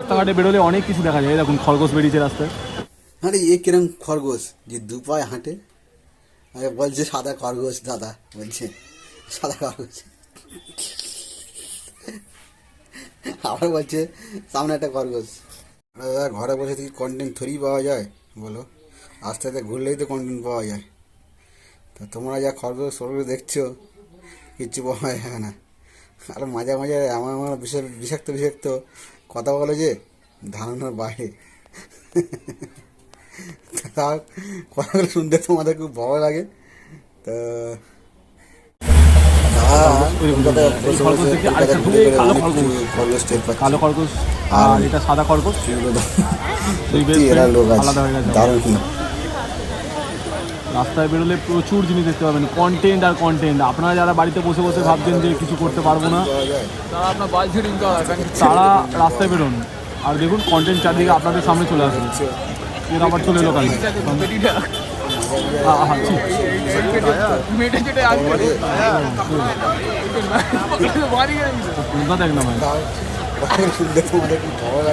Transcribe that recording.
রাস্তাঘাটে বেরোলে অনেক কিছু দেখা যায়, দেখুন খরগোশ বেরিয়েছে রাস্তায়। আরে এ কিরম খরগোশ যে দু পায়ে হাঁটে, আরে বলছে সাদা খরগোশ দাদা, বলছে সাদা খরগোশ, আবার বলছে সামনে একটা খরগোশ। দাদা ঘরে বসে থেকে কন্টেন্ট থ্রি পাওয়া যায় বলো, আস্তে আস্তে ঘুরলেই তো কন্টেন্ট পাওয়া যায়। তো তোমরা যা খরগোশ খরগোশ দেখছো কিচ্ছু পাওয়া যায় না। আর মাঝে মাঝে আমার আমার বিষাক্ত বিষাক্ত কথা বলে যে ধারণার বাইরে। তার কথাগুলো শুনতে তোমাদের খুব ভালো লাগে। তো কালো খরগোশ আর এটা সাদা খরগোশ, আলাদা হয়ে গেছে। রাস্তায় বেরোলে প্রচুর জিনিস দেখতে পাবেন, কন্টেন্ট আর কন্টেন্ট। আপনারা যারা বাড়িতে বসে বসে ভাবছেন যে কিছু করতে পারবো না, তারা রাস্তায় বেরোন আর দেখুন কন্টেন্ট চারদিকে আপনাদের সামনে চলে আসবে। এর আবার চলে এলো কানে দেখ না ভাই।